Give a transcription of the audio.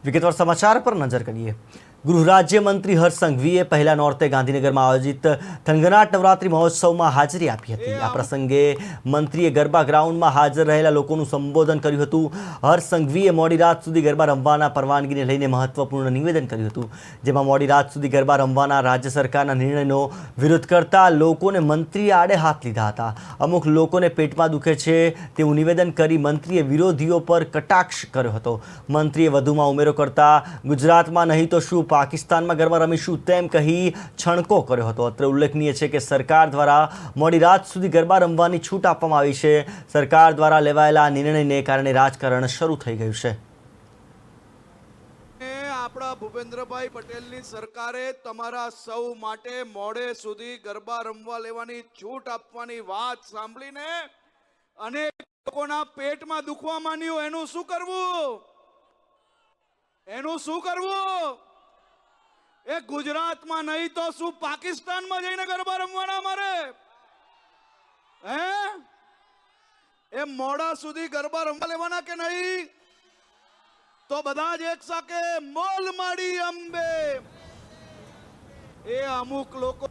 વિગતવાર સમાચાર પર નજર કરીએ। ગૃહ રાજ્ય મંત્રી હર્ષ સંઘવીએ પહેલા નોરતે ગાંધીનગરમાં આયોજિત થનગનાટ નવરાત્રી મહોત્સવમાં હાજરી આપી હતી। આ પ્રસંગે મંત્રીએ ગરબા ગ્રાઉન્ડમાં હાજર રહેલા લોકોનું સંબોધન કર્યું હતું। હર્ષ સંઘવીએ મોડી રાત સુધી ગરબા રમવાના પરવાનગીને લઈને મહત્વપૂર્ણ નિવેદન કર્યું હતું, જેમાં મોડી રાત સુધી ગરબા રમવાના રાજ્ય સરકારના નિર્ણયનો વિરોધ કરતા લોકોને મંત્રીએ આડે હાથ લીધા હતા। અમુક લોકોને પેટમાં દુખે છે તેવું નિવેદન કરી મંત્રીએ વિરોધીઓ પર કટાક્ષ કર્યો હતો। મંત્રીએ વધુમાં ઉમેરો કરતા ગુજરાતમાં નહીં તો શું પાકિસ્તાનમાં ગરબા રમીશું તેમ કહી છણકો કર્યો હતો। અત્રે ઉલ્લેખનીય છે કે સરકાર દ્વારા મોડી રાત સુધી ગરબા રમવાની છૂટ આપવામાં આવી છે। સરકાર દ્વારા લેવાયેલા આ નિર્ણયને કારણે રાજકારણ શરૂ થઈ ગયું છે। આપણા ભૂપેન્દ્રભાઈ પટેલની સરકારે તમારા સૌ માટે મોડે સુધી ગરબા રમવા લેવાની છૂટ આપવાની વાત સાંભળીને અનેક લોકોના પેટમાં દુખવા માંડ્યું। એનું શું કરવું? એનું શું કરવું? એ ગુજરાતમાં નહીં તો શું પાકિસ્તાનમાં જઈને ગરબા રમવાના મારે? હે? એ મોડા સુધી ગરબા રમવા લેવાના કે નહીં? તો બધા જ એક સાથે મોલ માડી અંબે। એ અમુક લોકો